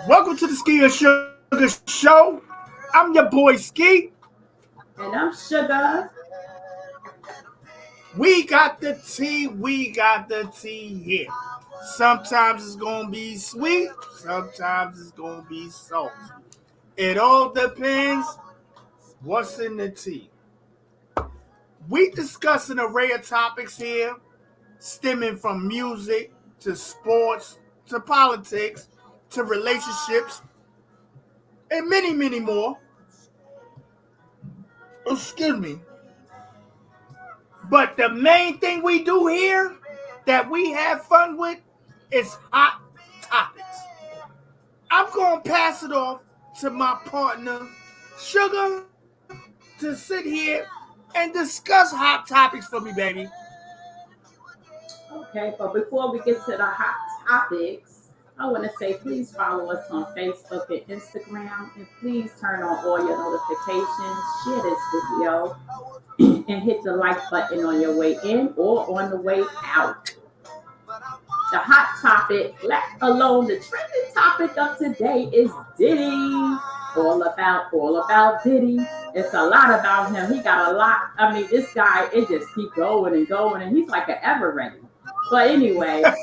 Welcome to the Suga Show. I'm your boy Ski. And I'm Sugar. We got the tea. We got the tea here. Sometimes it's gonna be sweet. Sometimes it's gonna be salty. It all depends what's in the tea. We discuss an array of topics here, stemming from music to sports to politics to relationships and many, many more. Excuse me. But the main thing we do here that we have fun with is hot topics. I'm going to pass it off to my partner, Sugar, to sit here and discuss hot topics for me, baby. Okay, but before we get to the hot topics, I want to say please follow us on Facebook and Instagram, and please turn on all your notifications. Share this video and hit the like button on your way in or on the way out. The hot topic, let alone the trending topic of today, is Diddy. All about Diddy. It's a lot about him. He got a lot. I mean, this guy, it just keep going and going, and he's like an ever ready. But anyway, this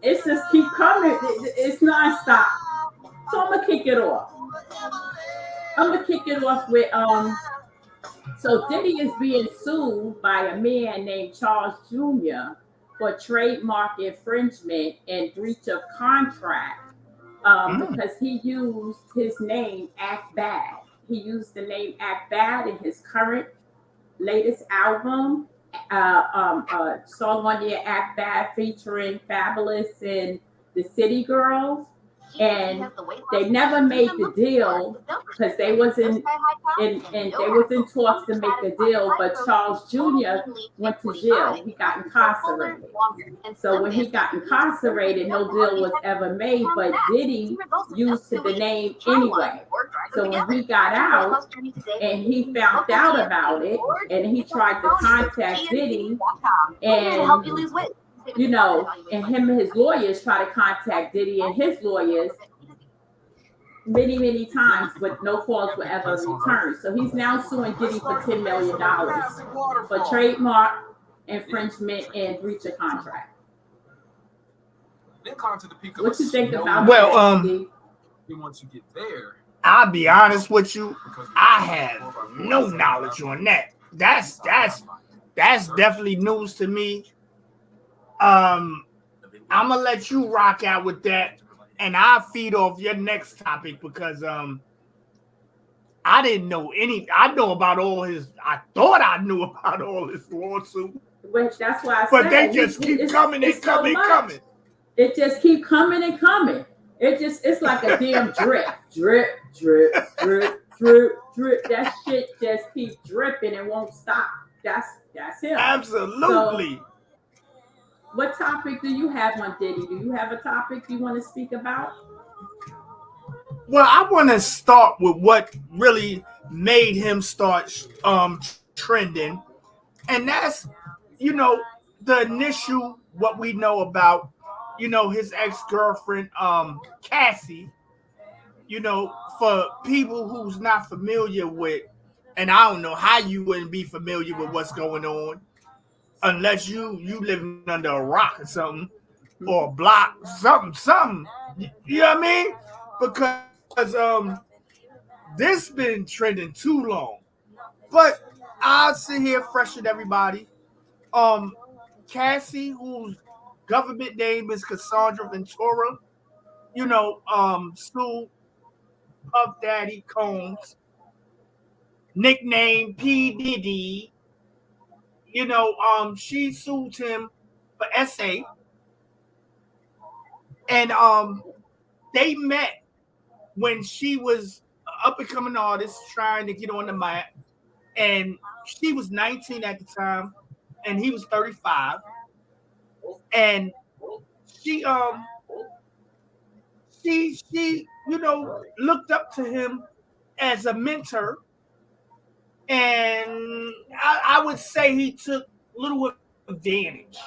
it's just keep coming. It's nonstop. So I'm gonna kick it off. With. So Diddy is being sued by a man named Charles Jr. for trademark infringement and breach of contract because he used his name Act Bad. He used the name Act Bad in his current latest album, song on the Act Bad featuring Fabulous and the City Girls. And they never made the deal because they was in talks to make the deal, but Charles Jr. went to jail. He got incarcerated. So when he got incarcerated, no deal was ever made, but Diddy used the name anyway. So when he got out and he found out about it and he tried to contact Diddy and and him and his lawyers try to contact Diddy and his lawyers many, many times, but no calls were ever returned. So he's now suing Diddy for $10 million for trademark infringement and breach of contract. What you think about that? Once you get there, I'll be honest with you, I have no knowledge on that. That's definitely news to me. I'm gonna let you rock out with that, and I'll feed off your next topic because I didn't know any. I know about all his. I thought I knew about all his lawsuit. But that's why I but said they just keep coming and coming and coming. It just keep coming and coming. It's like a damn drip, drip, drip, drip, drip, drip. That shit just keep dripping and won't stop. That's him. Absolutely. So, what topic do you have on Diddy? Do you have a topic you want to speak about? Well, I want to start with what really made him start trending, and that's the initial what we know about his ex-girlfriend Cassie. For people who's not familiar with, and I don't know how you wouldn't be familiar with what's going on unless you living under a rock or something, or a block, something. You know what I mean? Because this been trending too long. But I'll sit here fresh with everybody. Cassie, whose government name is Cassandra Ventura, sued Puff Daddy Combs, nicknamed P.diddy. She sued him for SA, and they met when she was an up and coming artist trying to get on the map, and she was 19 at the time, and he was 35, and she looked up to him as a mentor, and I would say he took little advantage,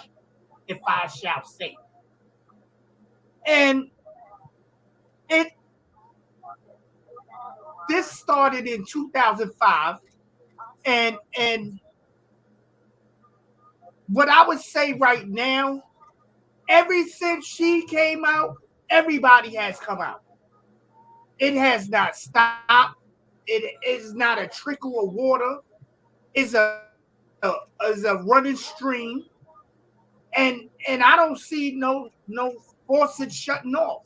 if I shall say. And it this started in 2005, and what I would say right now, ever since she came out, everybody has come out. It has not stopped. It is not a trickle of water. Is a running stream, and I don't see no faucet shutting off.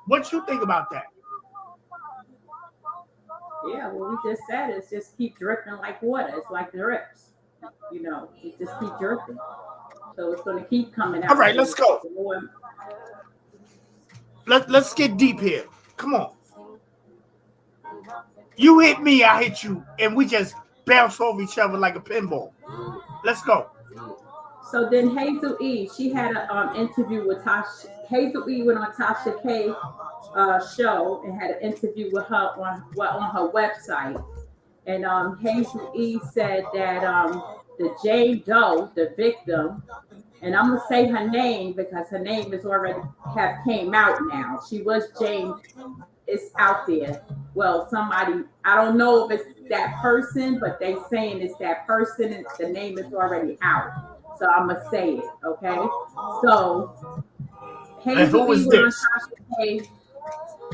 What you think about that? Yeah, what we just said is just keep dripping like water. It's like drips. It just keep dripping. So it's going to keep coming All out. right, let's go. The more, Let's get deep here. Come on. You hit me, I hit you, and we just bounce off each other like a pinball. Let's go. so then Hazel E, she had an interview with Tasha. Hazel E went on Tasha K show and had an interview with her on her website. And Hazel E said that the Jane Doe, the victim, and I'm gonna say her name because her name is already have came out now. She was Jane. It's out there. Well, somebody, I don't know if it's that person, but they saying it's that person, and the name is already out. So I'm gonna say it, okay? So And who Hazel E is went on this? Tasha K.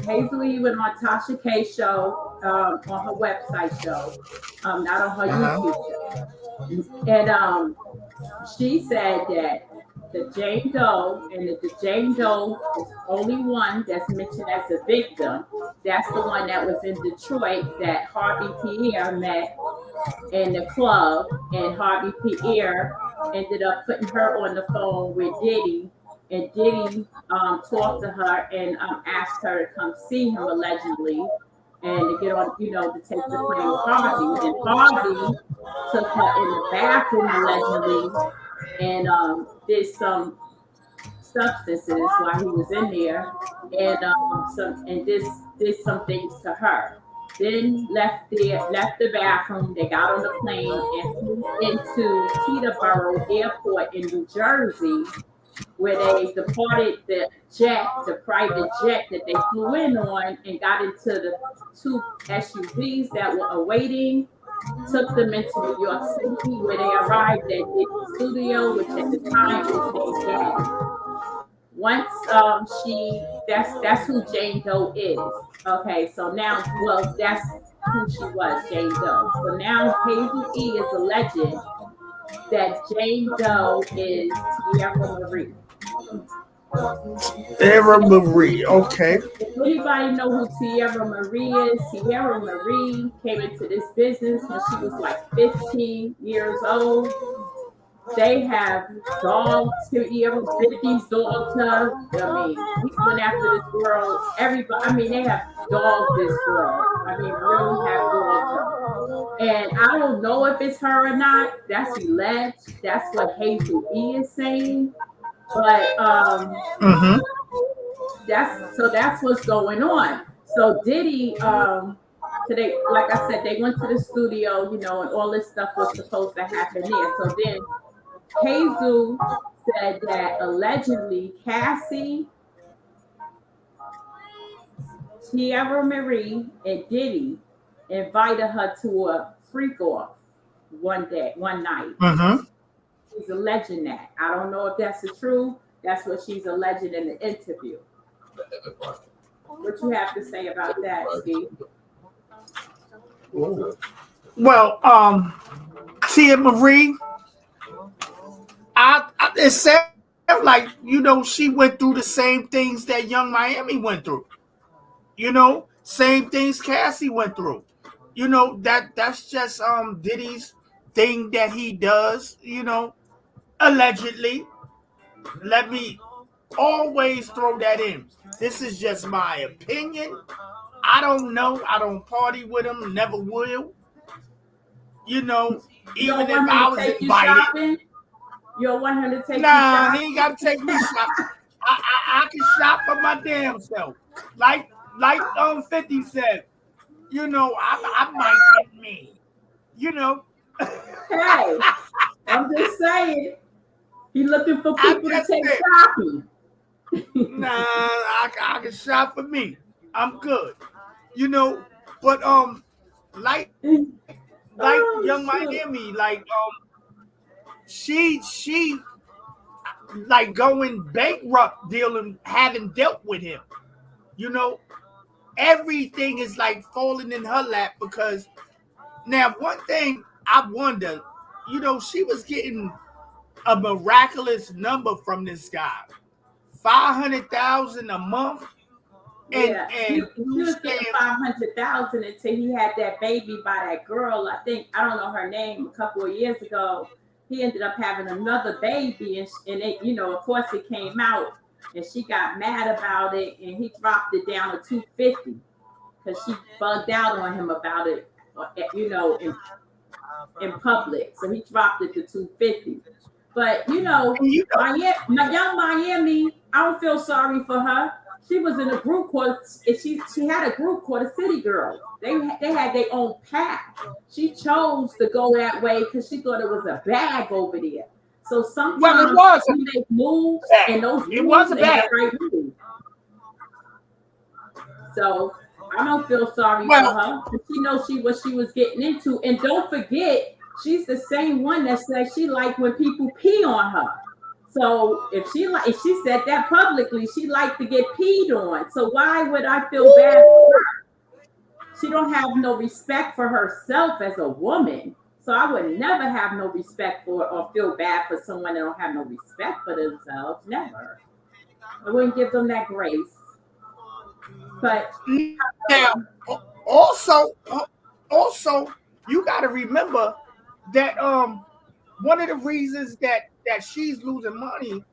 Hazel E went on Tasha K show on her website show, not on her YouTube show, and she said that the Jane Doe, and that the Jane Doe is only one that's mentioned as a victim. That's the one that was in Detroit that Harvey Pierre met in the club, and Harvey Pierre ended up putting her on the phone with Diddy, and Diddy talked to her and asked her to come see him allegedly, and to get on, to take the plane with Harvey, and Harvey took her in the bathroom allegedly and did some substances while he was in there, and did some things to her. Then left the bathroom. They got on the plane and flew into Teterboro Airport in New Jersey, where they departed the private jet that they flew in on, and got into the two SUVs that were awaiting, took them into New York City, where they arrived at Diddy's studio, which at the time was named Daddy. Once that's who Jane Doe is. Okay, so now, well, that's who she was, Jane Doe. So now Hazel E is alleging that Jane Doe is Tierra Marie. Eva Marie. Okay. If anybody know who Tierra Marie is, Tierra Marie came into this business when she was like 15 years old. They have dogs. Tierra fed these dogs her. I mean, he's went after this girl. Everybody, I mean, they have dogged this girl. I mean, really have dogged her. And I don't know if it's her or not. That's alleged. That's what Hazel E is saying. But Mm-hmm. that's what's going on. So Diddy, today, like I said, they went to the studio, and all this stuff was supposed to happen there. So then Hazel said that allegedly Cassie, Tierra Marie, and Diddy invited her to a freak off one night. Mm-hmm. She's alleging that. I don't know if that's the truth. That's what she's alleging in the interview. What you have to say about that, Steve? Well, Tia Marie, it sounds like she went through the same things that Young Miami went through. Same things Cassie went through. That's just Diddy's thing that he does. Allegedly. Let me always throw that in. This is just my opinion. I don't know. I don't party with him. Never will. You Even don't if want him I to was take you invited. shopping? You don't want him to take you Nah, shopping? he ain't got to take me shopping. I can shop for my damn self. Like 50 said, I might get me. Hey, I'm just saying. He looking for I'm people to just take saying. shopping. Nah, I can shop for me. I'm good. You know, but like Young Oh Miami, shoot. she like going bankrupt dealing having dealt with him. You know, everything is like falling in her lap because now one thing I wonder, she was getting a miraculous number from this guy, 500,000 a month, Yeah, and he you was getting saying, 500,000 until he had that baby by that girl. I think I don't know her name. A couple of years ago, he ended up having another baby, and it, of course, it came out, and she got mad about it, and he dropped it down to 250 because she bugged out on him about it, in public. So he dropped it to 250. But and Miami, my young Miami, I don't feel sorry for her. She was in a group called she had a group called the City Girls. They had their own path. She chose to go that way because she thought it was a bag over there. So well, it sometimes was you make moves bad. and those It was moves a ain't bad. the right move. So I don't feel sorry for Well, her. She knows what she was getting into. And don't forget, she's the same one that said she liked when people pee on her. So if she said that publicly, she liked to get peed on. So why would I feel bad for her? She don't have no respect for herself as a woman. So I would never have no respect for or feel bad for someone that don't have no respect for themselves. Never. I wouldn't give them that grace. But now also you got to remember that one of the reasons that she's losing money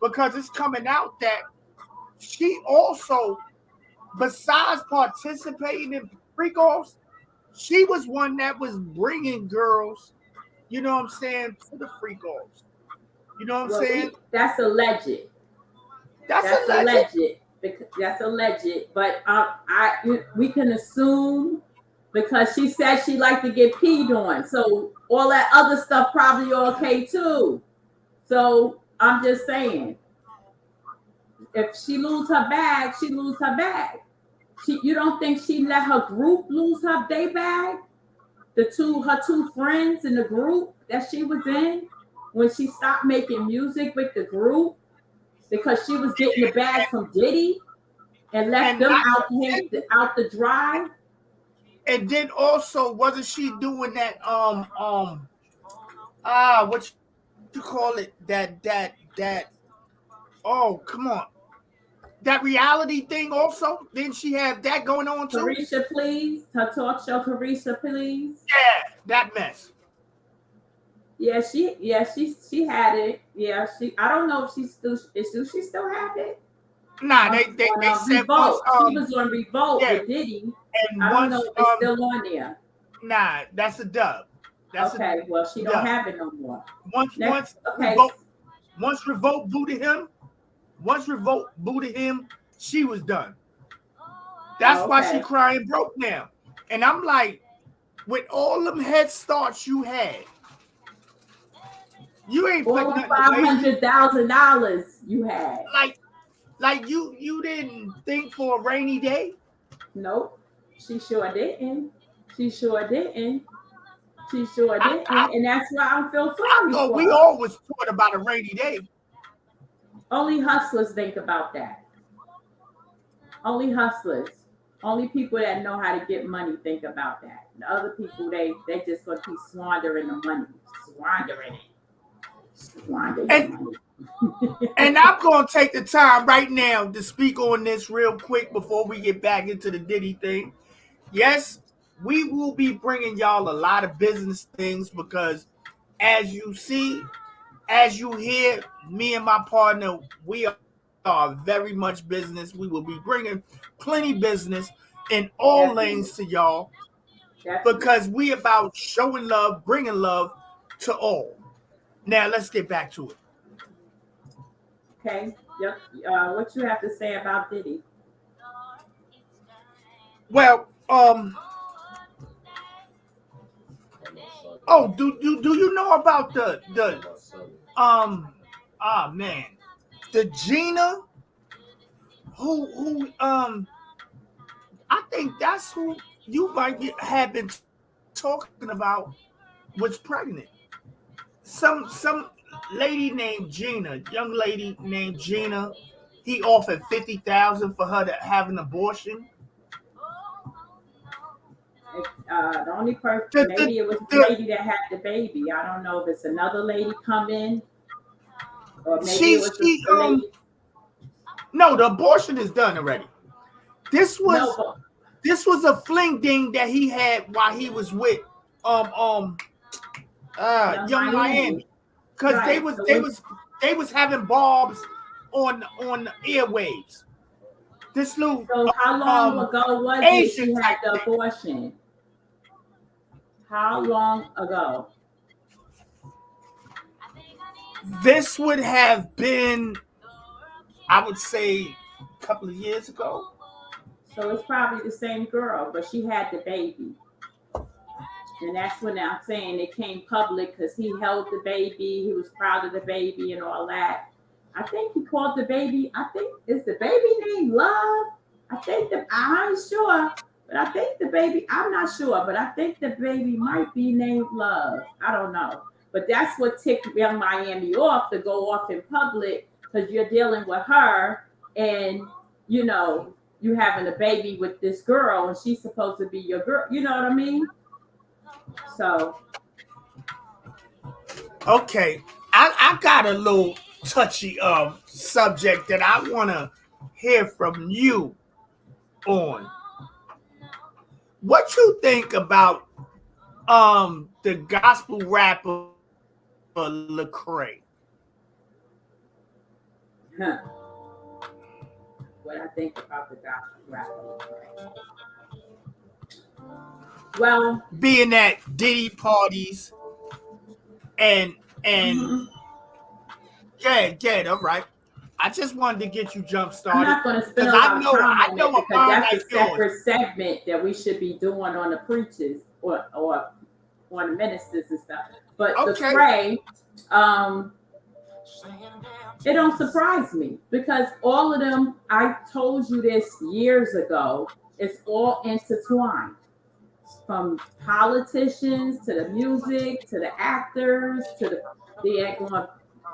because it's coming out that she also, besides participating in free golfs, she was one that was bringing girls, you know what I'm saying, to the free golfs. You know what I'm well, saying? that's alleged. That's That's alleged. alleged. That's alleged. But we can assume because she said she liked to get peed on, so all that other stuff probably okay too. So I'm just saying, if she lose her bag, she lose her bag. You don't think she let her group lose her day bag? Her two friends in the group that she was in when she stopped making music with the group because she was getting the bag from Diddy and left And them not out the dry. and then also wasn't she doing that what you call it, that oh, come on, that reality thing also, didn't she have that going on too? Carisha, please. Her talk show, Carisha, please. Yeah, that mess. She had it. Yeah, she. I don't know if she still have it Nah, on they said once Revolt. She was on Revolt yeah, with Diddy. and I don't know once if it's still on there. nah, that's a dub. That's a Okay, well she don't dub. have it no more. Once Next, once okay, revolt once revolt booted him, once revolt booted him, she was done. That's why she okay. crying broke now. And I'm like, with all them head starts you had, you ain't All put of nothing five away. hundred thousand dollars you had. Like you didn't think for a rainy day. Nope, she sure didn't. She sure didn't. She sure I, didn't, I and that's why I feel I sorry thought for we her. always thought about a rainy day. Only hustlers think about that. Only hustlers. Only people that know how to get money think about that. The other people, they just gonna keep squandering the money, squandering it, squander your And money. and I'm gonna take the time right now to speak on this real quick before we get back into the Diddy thing. Yes, we will be bringing y'all a lot of business things because, as you see, as you hear, me and my partner, we are very much business. We will be bringing plenty business in all lanes to Definitely, y'all because definitely. we about showing love, bringing love to all. Now let's get back to it. Okay. Yep. What you have to say about Diddy? Well, oh, do you know about the um, ah man, the Gina? who I think that's who you might be have been talking about was pregnant. Some lady named Gina, young lady named Gina. He offered 50,000 for her to have an abortion. The only person, The, the, maybe it was the the, lady that had the baby. I don't know if it's another lady come in, or maybe it she was she the lady. no, the abortion is done already. This No, was but this was a fling ding that he had while he was with um um Young Young Miami, Miami, because right? So they was having barbs on the airwaves. This little how long ago was it Asian she had type the thing. abortion? How long ago? This would have been, I would say, a couple of years ago. So it's probably the same girl, but she had the baby. And that's when I'm saying it came public because he held the baby. He was proud of the baby and all that. I think he called the baby. I think is the baby named Love. I think I'm sure, but I think the baby. I'm not sure, but I think the baby might be named Love. I don't know, but that's what ticked Young Miami off to go off in public because you're dealing with her and you know you having a baby with this girl and she's supposed to be your girl. You know what I mean? So Okay, I got a little touchy subject that I want to hear from you on. What you think about the gospel rapper Lecrae? huh, what I think about the gospel rapper. Well, Being at Diddy parties and and mhm, yeah, all right. I just wanted to get you jump I'm started not going to spend because a lot of time I on it know a because mind that's a like yours. separate segment that we should be doing on the preachers or on the ministers and stuff. But the Okay, Cray, um, it don't surprise me because all of them, I told you this years ago, it's all intertwined. From politicians to the music to the actors to the going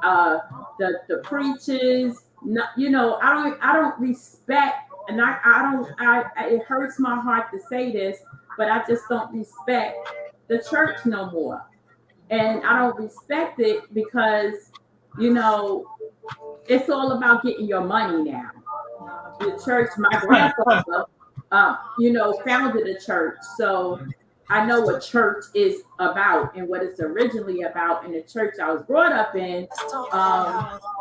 uh the preachers. No, you know, I don't respect, and I don't I it hurts my heart to say this, but I just don't respect the church no more, and I don't respect it because you know it's all about getting your money now. The church, my grandfather, founded a church. So I know what church is about and what it's originally about. In the church I was brought up in,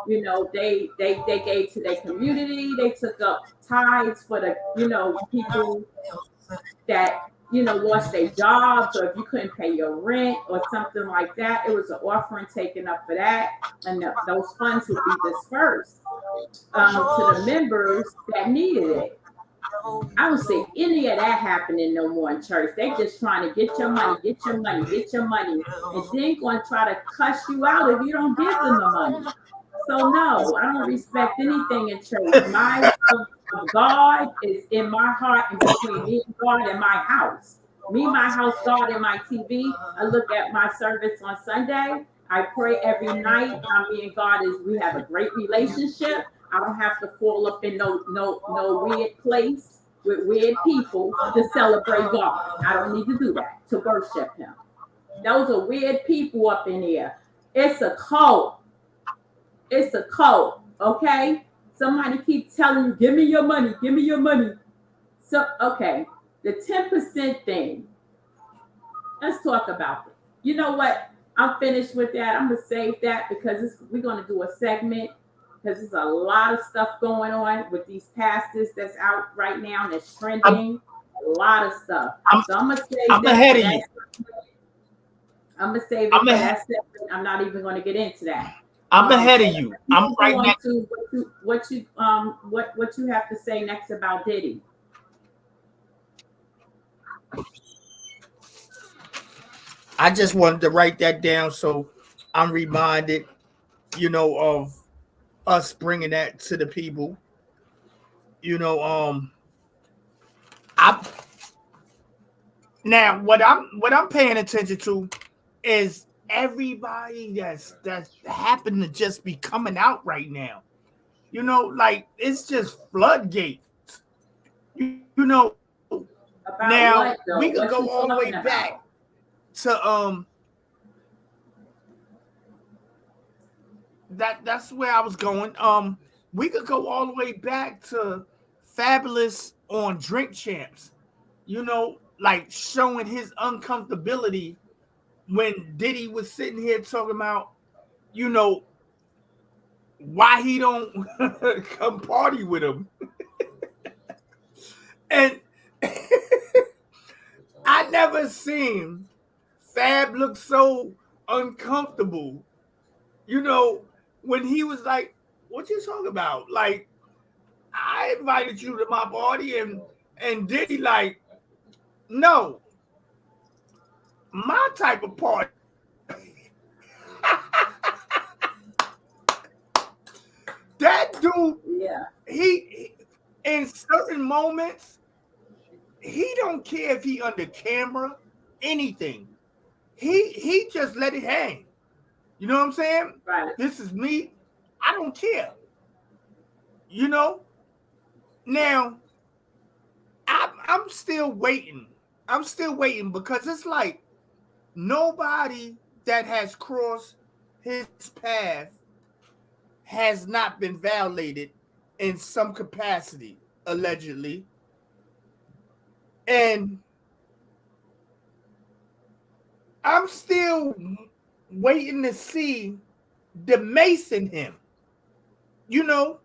they gave to their community. They took up tithes for the, people that, lost their jobs or if you couldn't pay your rent or something like that. It was an offering taken up for that. And those funds would be dispersed to the members that needed it. I don't see any of that happening no more in church. They just trying to get your money, get your money, get your money, and then going to try to cuss you out if you don't give them the money. So no, I don't respect anything in church. My love of God is in my heart and between me and God and my house. Me, my house, God, and my TV. I look at my service on Sunday. I pray every night. Me and God we have a great relationship. I don't have to fall up in no weird place with weird people to celebrate God. I don't need to do that to worship Him. Those are weird people up in here. It's a cult. It's a cult. Okay. Somebody keep telling you, "Give me your money. Give me your money." So okay, the 10% thing. Let's talk about it. You know what? I'm finished with that. I'm gonna save that because we're gonna do a segment because there's a lot of stuff going on with these pastors that's out right now and it's I'm trending. A lot of stuff. I'm So I'm gonna save I'm that ahead for of you. that. I'm gonna save it I'm for ahead. that segment. I'm not even gonna get into that. I'm ahead So of you. I'm move right on next. to what you have to say next about Diddy. I just wanted to write that down so I'm reminded, of us bringing that to the people. You know, I now what I'm paying attention to is everybody that's happened to just be coming out right now. You know, like it's just floodgates. You know, now About we what could go though? all the What way you back talking about? to that's where I was going. We could go all the way back to Fabulous on Drink Champs. You know, like showing his uncomfortability when Diddy was sitting here talking about, you know, why he don't come party with him. And I never seen Fab look so uncomfortable. You know, when he was like, "What you talking about?" Like, I invited you to my party, and Diddy like, no, my type of party. That dude, Yeah, in certain moments, he don't care if he under camera, anything. He just let it hang. You know what I'm saying? right. This is me. I don't care. You know. Now I'm still waiting. I'm still waiting because it's like nobody that has crossed his path has not been violated in some capacity, allegedly. And I'm still waiting to see the Mace in him. You know,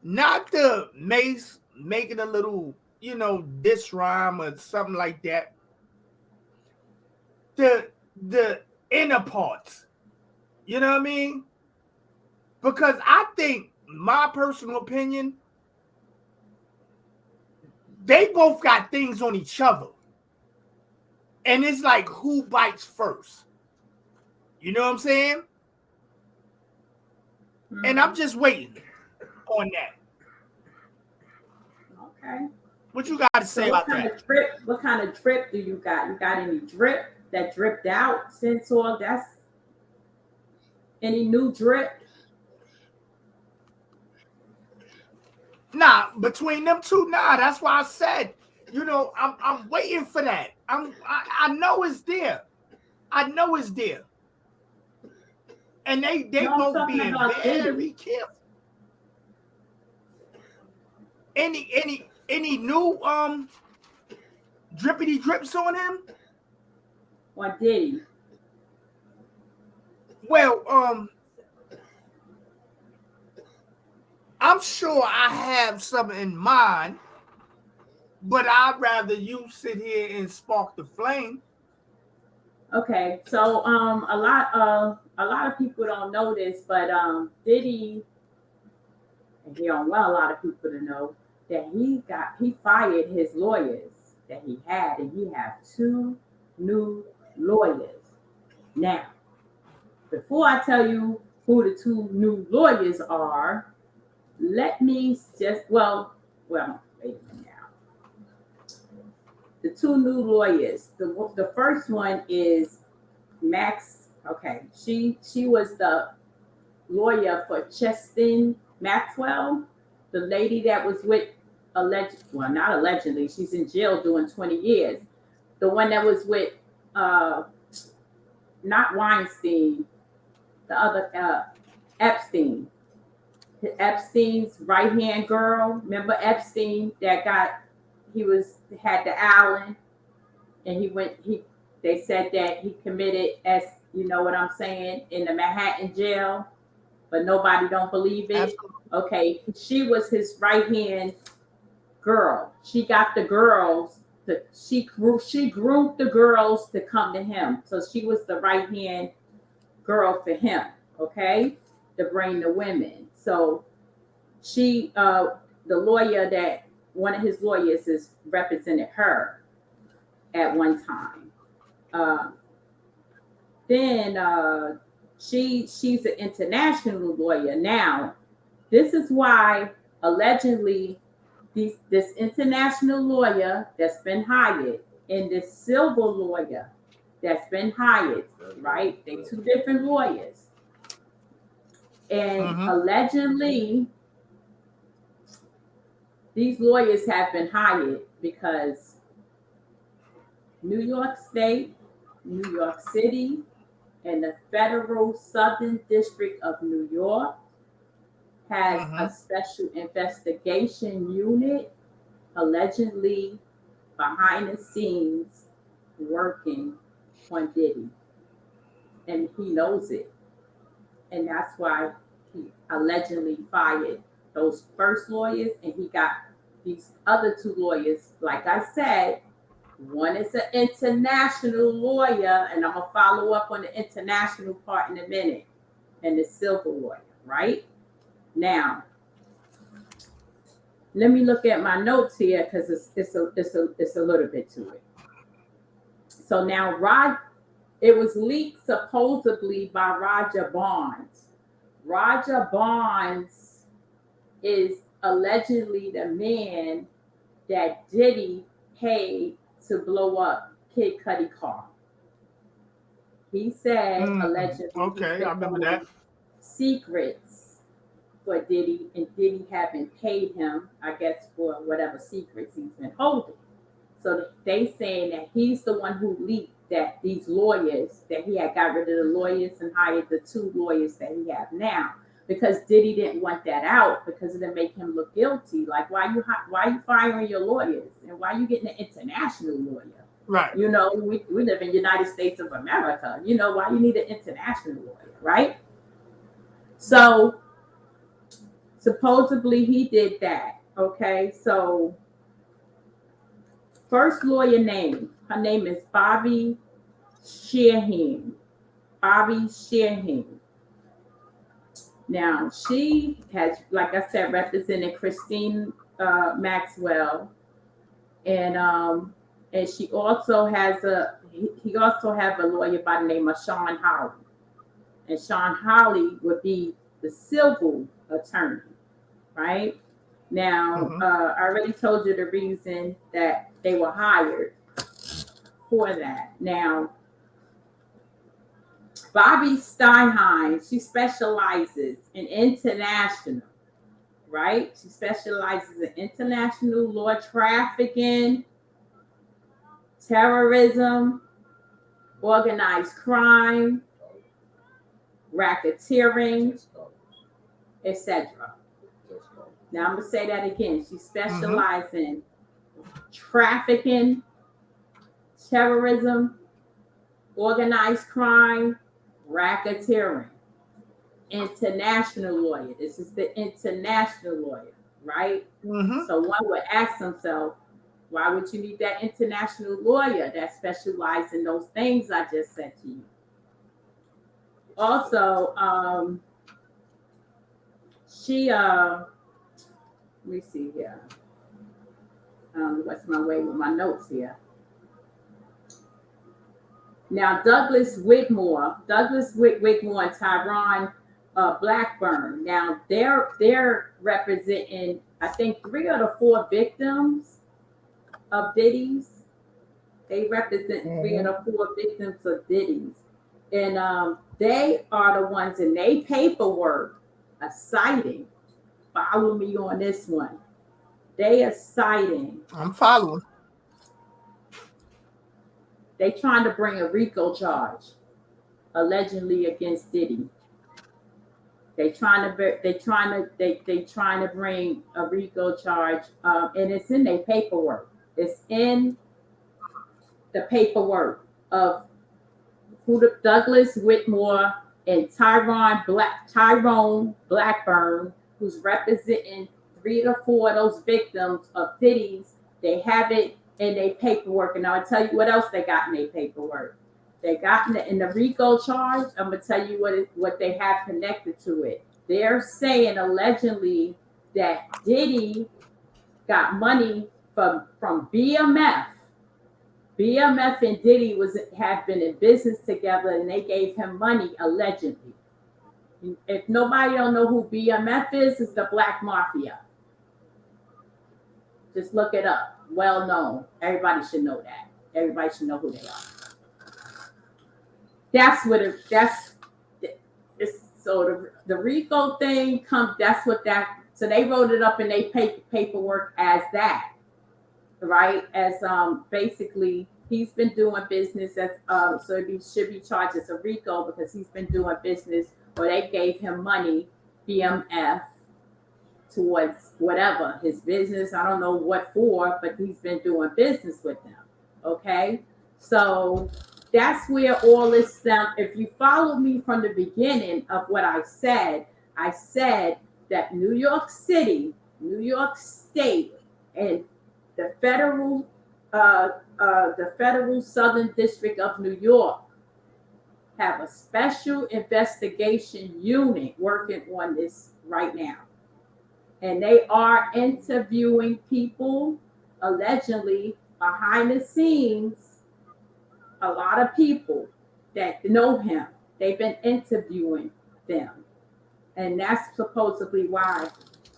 not the Mace making a little, diss rhyme or something like that. The inner parts. You know what I mean? Because I think my personal opinion, they both got things on each other. And it's like who bites first. You know what I'm saying? And I'm Hmm. just waiting on that. Okay. What you got to So say about that? what kind of drip do you got? You got any drip that dripped out since all that's any new drip? Nah, between them two, nah. That's why I said, I'm waiting for that. I know it's there. I know it's there. And they No, I'm both talking being about Diddy. very careful. Any new drippity drips on him? Or Diddy. Well, I'm sure I have something in mind, but I'd rather you sit here and spark the flame. Okay, so a lot of people don't know this, but Diddy, and he don't want a lot of people to know that he fired his lawyers that he had, and he have two new lawyers. Now, before I tell you who the two new lawyers are, let me just wait a minute now. The two new lawyers. The first one is Max. Okay, she was the lawyer for Cheston Maxwell, the lady that was with not allegedly, she's in jail doing 20 years. The one that was with uh not Weinstein, the other Epstein. Epstein's right hand girl. Remember Epstein that he was had the Allen and they said that he committed, as you know what I'm saying, in the Manhattan jail, but nobody don't believe it. Absolutely. Okay, she was his right hand girl. She got the girls she groomed the girls to come to him. So she was the right hand girl for him, okay, to bring the women. So she the lawyer that one of his lawyers is represented her at one time. Uh, then she's an international lawyer now. This is why allegedly this international lawyer that's been hired and this civil lawyer that's been hired, right? They two different lawyers. And Mm-hmm. allegedly, these lawyers have been hired because New York State, New York City, and the Federal Southern District of New York has a Mm-hmm. special investigation unit allegedly behind the scenes working on Diddy. And he knows it. And that's why he allegedly fired those first lawyers and he got these other two lawyers. Like I said, one is an international lawyer, and I'm going to follow up on the international part in a minute, and the civil lawyer, right? Now, let me look at my notes here because it's a little bit to it. So now it was leaked supposedly by Roger Barnes. Roger Barnes is allegedly the man that Diddy paid to blow up Kid Cudi car. He said allegedly he's Okay, I been remember that. holding secrets for Diddy, and Diddy haven't paid him, I guess, for whatever secrets he's been holding. So they saying that he's the one who leaked that these lawyers, that he had got rid of the lawyers and hired the two lawyers that he have now. Because Diddy didn't want that out because it would make him look guilty. Like why you firing your lawyers and why you getting an international lawyer? Right. You know, we live in the United States of America. You know, why you need an international lawyer, right? So supposedly he did that. Okay, so first lawyer name, her name is Bobby Sheehan. Bobby Sheehan. Now she has, like I said, represented Christine Maxwell, and she also has he also have a lawyer by the name of Sean Howley, and Sean Howley would be the civil attorney, right? Now, Mm-hmm. I already told you the reason that they were hired for that. Now, Bobby Steinheim, she specializes in international, right? She specializes in international law, trafficking, terrorism, organized crime, racketeering, etc. Now I'm gonna say that again. She Mm-hmm. specializes in trafficking, terrorism, organized crime, racketeering. International lawyer. This is the international lawyer, right? Mm-hmm. So one would ask himself, why would you need that international lawyer that specializes in those things I just said to you? Also, she let me see here. What's my way with my notes here? Now, Douglas Whitmore, and Tyrone Blackburn. Now, they're representing, I think, three of the four victims of Diddy's. They represent three of Mm-hmm. the four victims of Diddy's, and they are the ones in their paperwork are citing. Follow me on this one. They are citing. I'm following. They trying to bring a RICO charge allegedly against Diddy. They trying to bring a RICO charge, and it's in their paperwork. It's in the paperwork of who the Douglas Whitmore and Tyrone Blackburn, who's representing three to four of those victims of Diddy's. They have it in their paperwork, and I'll tell you what else they got in their paperwork. They got in the RICO charge. I'm gonna tell you what they have connected to it. They're saying allegedly that Diddy got money from BMF. BMF and Diddy have been in business together, and they gave him money allegedly. If nobody don't know who BMF is, it's the Black Mafia. Just look it up. Well known. Everybody should know that. Everybody should know who they are. That's what it, that's it's so the RICO thing comes. That's what that. So they wrote it up in their paperwork as that, right? As basically he's been doing business as so he should be charged as a RICO because he's been doing business or they gave him money, BMF, towards whatever his business. I don't know what for, but he's been doing business with them. Okay, so that's where all this stuff. If you follow me from the beginning of what I said that New York City, New York State, and the federal Southern District of New York have a special investigation unit working on this right now. And they are interviewing people allegedly behind the scenes, a lot of people that know him. They've been interviewing them. And that's supposedly why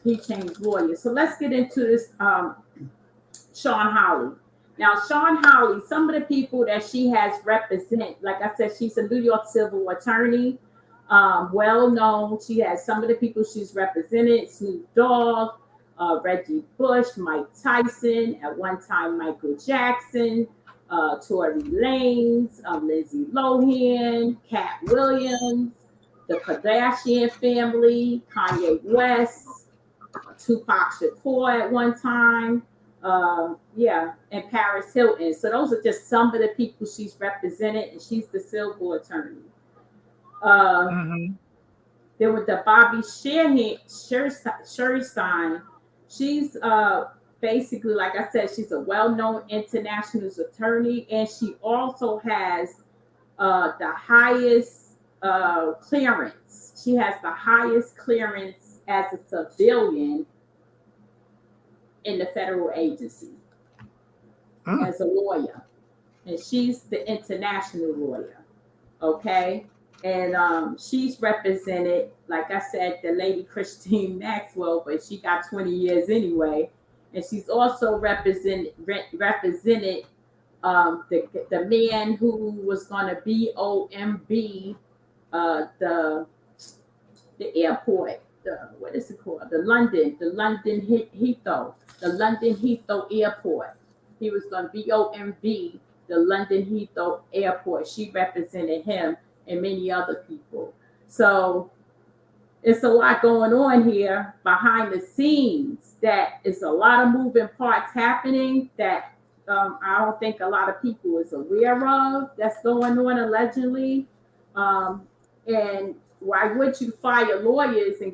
he changed lawyers. So let's get into this Sean Hawley. Now, Sean Hawley, some of the people that she has represented, like I said, she's a New York civil attorney, well known. She has some of the people she's represented: Snoop Dogg, Reggie Bush, Mike Tyson, at one time Michael Jackson, Tory Lanez, Lindsay Lohan, Cat Williams, the Kardashian family, Kanye West, Tupac Shakur at one time. And Paris Hilton. So those are just some of the people she's represented, and she's the civil attorney. There was the Bobby Sherstein. She's basically, like I said, she's a well-known international attorney, and she also has the highest clearance. She has the highest clearance as a civilian in the federal agency as a lawyer, and she's the international lawyer. Okay, and she's represented, like I said, the lady Christine Maxwell, but she got 20 years anyway, and she's also represented the man who was going to BOMB the airport. What is it called? The London Heathrow Airport. He was going to BOMB the London Heathrow Airport. She represented him and many other people. So it's a lot going on here behind the scenes. That is a lot of moving parts happening that I don't think a lot of people is aware of. That's going on allegedly, and why would you fire lawyers and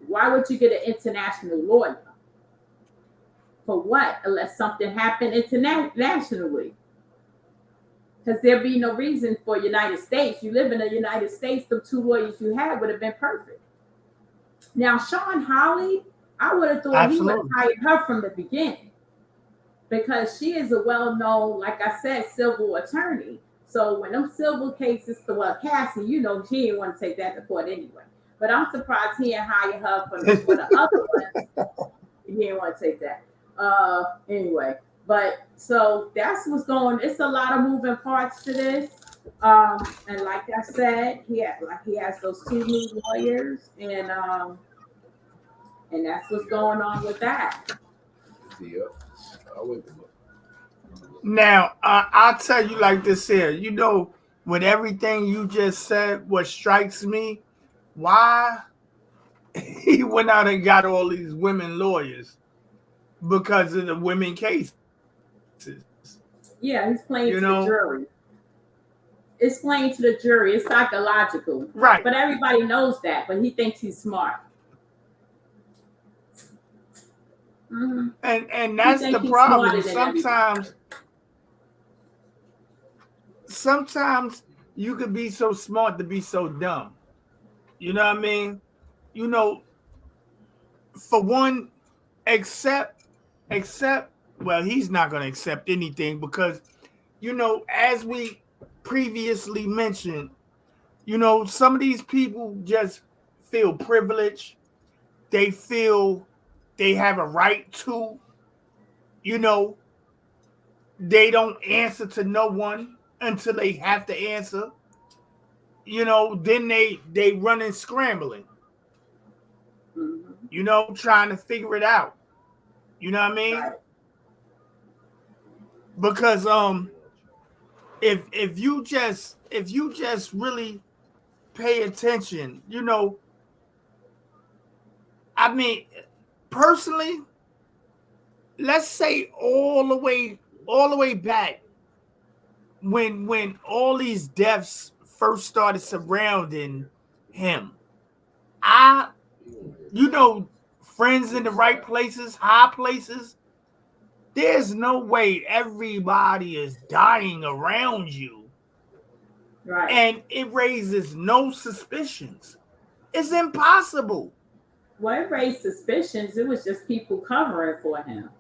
why would you get an international lawyer? For what? Unless something happened internationally. Because there'd be no reason for United States. You live in the United States, the two lawyers you had would have been perfect. Now, Sean Hawley, I would have thought he would have hired her from the beginning. Because she is a well-known, like I said, civil attorney. So when them civil cases, Cassie, she didn't want to take that to court anyway. But I'm surprised he didn't hire her for the other ones. He didn't want to take that. Anyway, but so that's what's going. It's a lot of moving parts to this. And like I said, he has those two new lawyers, and that's what's going on with that. Now, I'll tell you like this here. With everything you just said, what strikes me, why he went out and got all these women lawyers because of the women cases. Yeah, he's playing to the jury. It's playing to the jury. It's psychological. Right. But everybody knows that, but he thinks he's smart. Mm-hmm. And that's the problem. Sometimes you could be so smart to be so dumb. You know what I mean? For one, accept, well, he's not going to accept anything because, as we previously mentioned, some of these people just feel privileged. They feel they have a right to. You know, they don't answer to no one until they have to answer. You know, then they running scrambling. Mm-hmm. You know, trying to figure it out. You know what I mean? Right. Because if you just really pay attention, you know, I mean, personally, let's say all the way back when all these deaths first started surrounding him. I you know, friends in the right places, high places, there's no way everybody is dying around you Right. and it raises no suspicions. It's impossible. Well, it raised suspicions. It was just people covering for him.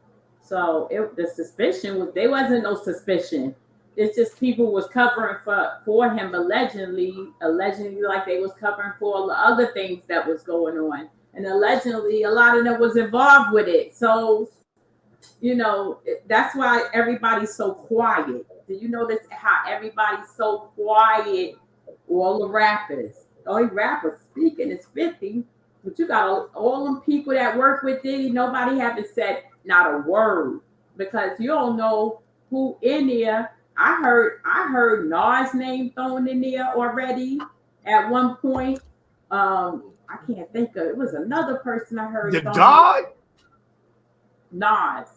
So the suspicion was there wasn't no suspicion. It's just people was covering for him allegedly like they was covering for all the other things that was going on, and allegedly a lot of them was involved with it. So that's why everybody's so quiet. Do you notice how everybody's so quiet? All the rappers, the only rapper speaking is 50, but you got all them people that work with Diddy. Nobody haven't said not a word because you don't know who in there. I heard Nas name thrown in there already at one point. I can't think of it. Was another person I The heard thrown in. God, Nas.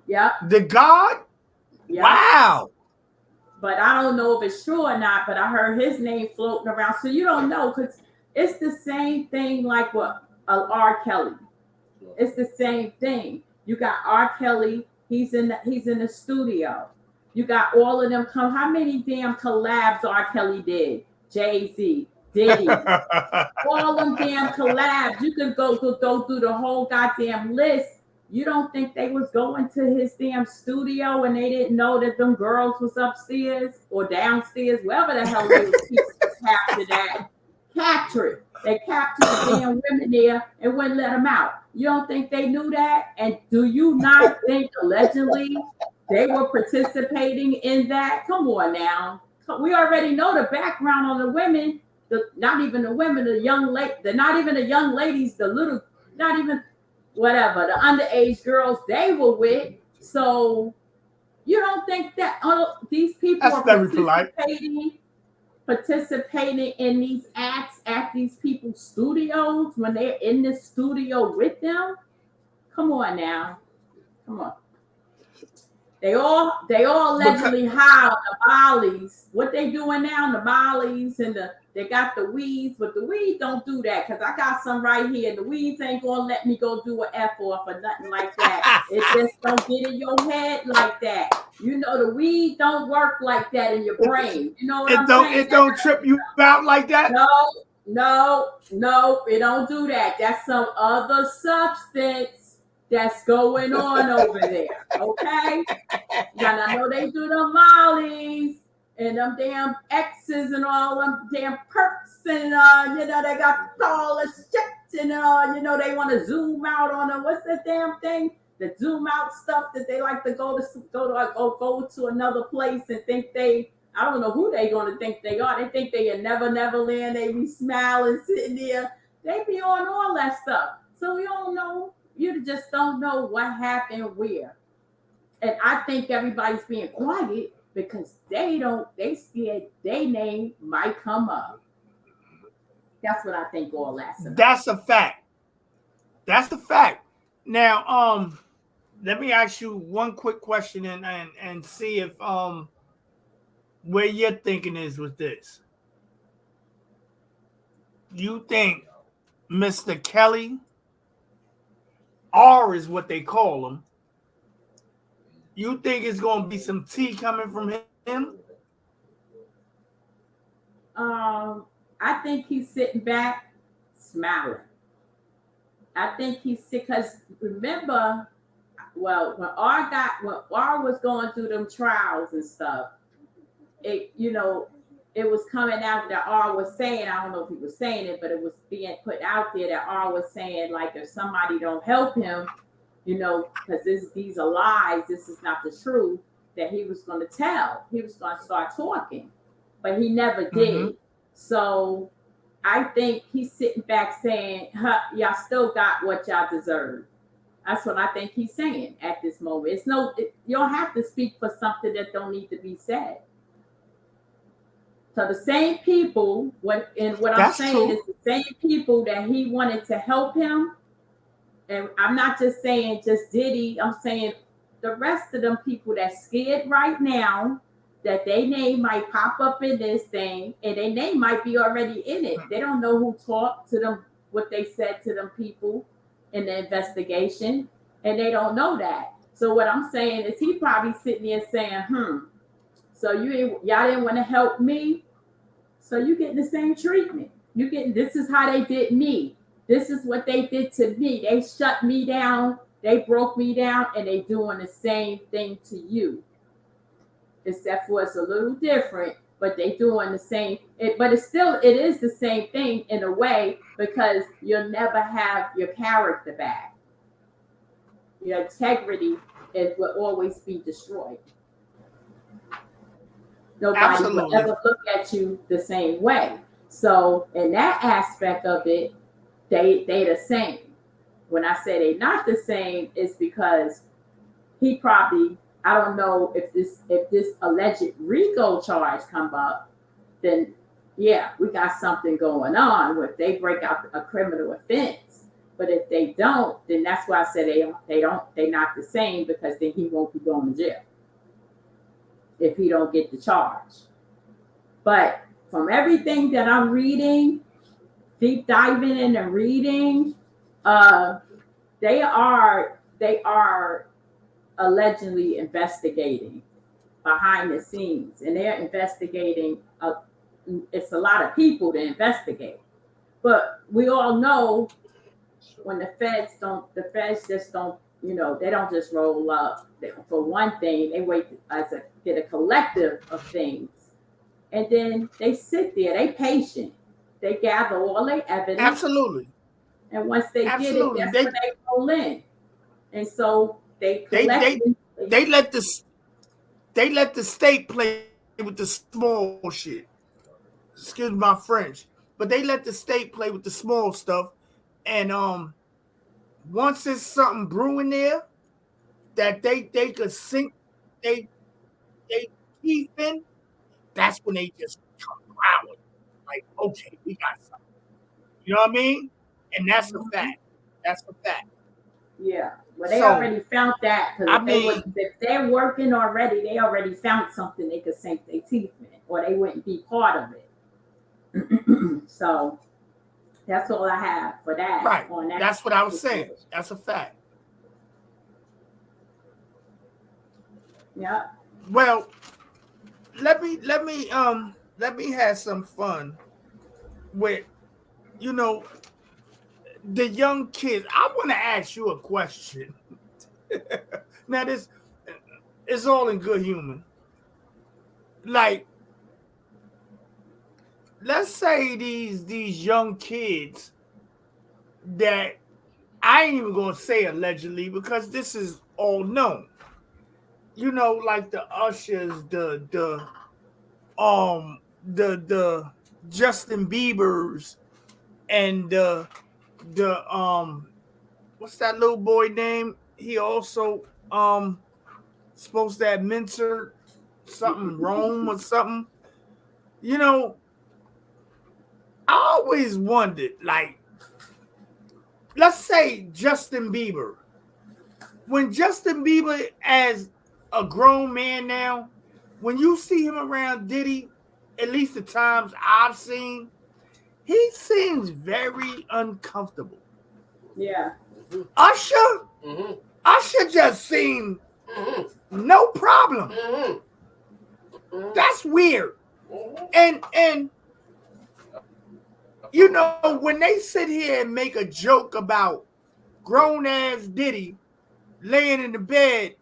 Yep. the God, Yep. wow. But I don't know if it's true or not. But I heard his name floating around, so you don't know because it's the same thing like what R. Kelly. It's the same thing. You got R. Kelly. He's in the studio. You got all of them come. How many damn collabs R. Kelly did? Jay Z, Diddy, all them damn collabs. You could go through the whole goddamn list. You don't think they was going to his damn studio and they didn't know that them girls was upstairs or downstairs, wherever the hell they was keeping capture that. Capture it. They captured the damn women there and wouldn't let them out. You don't think they knew that? And do you not think allegedly they were participating in that? Come on now. We already know the background on the women, not even the women, the young not even the young ladies, the little, not even whatever, the underage girls they were with. So you don't think that these people That's are very polite. participating in these acts at these people's studios when they're in the studio with them? Come on now. Come on. They all Because allegedly high on the mollies. What they doing now, the mollies and they got the weeds, but the weed don't do that because I got some right here. The weeds ain't gonna let me go do an F off or nothing like that. It just don't get in your head like that. You know the weed don't work like that in your brain. You know what I'm saying? it don't trip you out like that. No, no, it don't do that. That's some other substance that's going on over there. Okay? Now I know they do the mollies and them damn X's and all them damn perks and they got all the shit and they want to zoom out on them. What's the damn thing? The zoom out stuff that they like to go to another place and think they, I don't know who they gonna think they are. They think they in Never Land. They be smiling, sitting there. They be on all that stuff. So you don't know. You just don't know what happened where. And I think everybody's being quiet because they scared their name might come up. That's what I think all that's about. That's a fact. That's the fact. Now, let me ask you one quick question and see if where your thinking is with this. You think Mr. Kelly, R is what they call him, you think it's gonna be some tea coming from him? I think he's sitting back, smiling. I think he's sick because remember, well, when R was going through them trials and stuff, it was coming out that R was saying, I don't know if he was saying it, but it was being put out there that R was saying, like, if somebody don't help him, because these are lies. This is not the truth that he was going to tell. He was going to start talking, but he never Mm-hmm. did. So I think he's sitting back saying, huh, y'all still got what y'all deserve. That's what I think he's saying at this moment. You don't have to speak for something that don't need to be said. So the same people, what I'm That's saying is true. the same people that he wanted to help him. And I'm not just saying just Diddy, I'm saying the rest of them people that's scared right now that their name might pop up in this thing and their name might be already in it. They don't know who talked to them, what they said to them people in the investigation, and they don't know that. So what I'm saying is he probably sitting there saying, so y'all didn't want to help me, so you getting the same treatment. You getting this is how they did me. This is what they did to me. They shut me down. They broke me down, and they doing the same thing to you. Except for it's a little different, but they doing the same. But it is the same thing in a way because you'll never have your character back. Your integrity will always be destroyed. Nobody will Absolutely. ever look at you the same way. So in that aspect of it, they the same. When I say they not the same, it's because he probably I don't know if this alleged RICO charge come up, then yeah, we got something going on where if they break out a criminal offense. But if they don't, then that's why I said they're not the same because then he won't be going to jail if he don't get the charge. But from everything that I'm reading, deep diving into reading, uh, they are allegedly investigating behind the scenes, and they're investigating. It's a lot of people to investigate, but we all know when the feds just don't, they don't just roll up. For one thing, they wait get a collective of things, and then they sit there. They patient. They gather all their evidence, Absolutely. and once they get it, Absolutely. that's when they roll in. And so they They they collectively, they let the they let the state play with the small shit. Excuse my French, but they let the state play with the small stuff, and once it's something brewing there that they could sink they they teeth in, that's when they just come growling. Like, okay, we got something. You know what I mean? And that's a mhm, fact. That's a fact. yeah. Well, they So already found that because I mean, if they're working already, they already found something they could sink their teeth in, or they wouldn't be part of it. So that's all I have for that right. on that That's what I was saying. situation. That's a fact. Yeah. Well, let me have some fun with you know the young kids. I want to ask you a question. Now this is all in good humor. Like, let's say these young kids that I ain't even gonna say allegedly because this is all known. Like the ushers, the Justin Bieber's and the what's that little boy name? He also supposed to have mentored something Rome or something. You know, I always wondered, like, let's say Justin Bieber. When Justin Bieber as a grown man now, when you see him around Diddy, at least the times I've seen, he seems very uncomfortable. Yeah. Mm-hmm. Usher, Mm-hmm. Usher just seemed Mm-hmm. no problem. Mm-hmm. That's weird. Mm-hmm. And Oh, when they sit here and make a joke about grown ass Diddy laying in the bed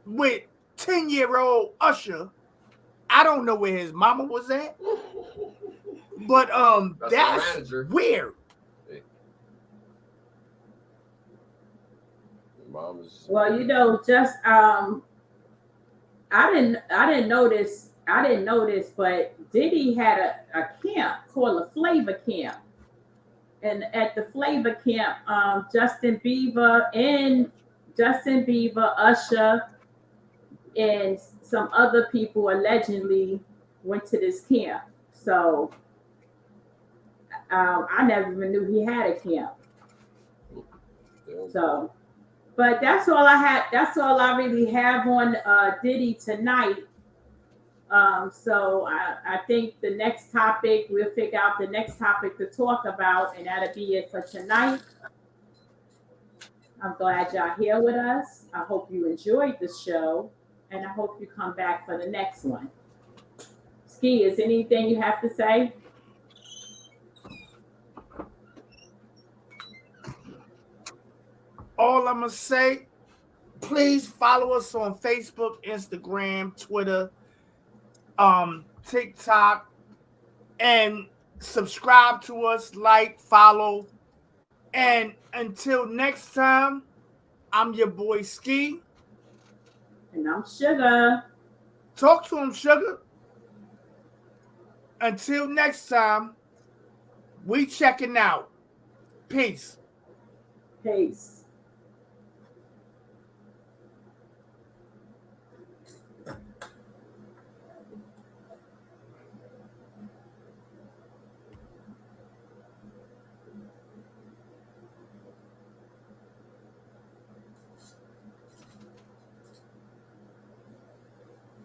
with 10-year-old Usher, I don't know where his mama was at, but that's his that's manager. weird. mom was. Well, just I didn't notice, but Diddy had a camp called a Flavor Camp, and at the Flavor Camp, Justin Bieber, Usher, and some other people allegedly went to this camp. So I never even knew he had a camp. So, but that's all I had. That's all I really have on Diddy tonight. So I think the next topic, we'll figure out the next topic to talk about, and that'll be it for tonight. I'm glad y'all here with us. I hope you enjoyed the show, and I hope you come back for the next one. Ski, is anything you have to say? All I'm gonna say, please follow us on Facebook, Instagram, Twitter, TikTok, and subscribe to us, like, follow. And until next time, I'm your boy Ski. And I'm Sugar. Talk to him, Sugar. Until next time, we checking out. Peace. Peace.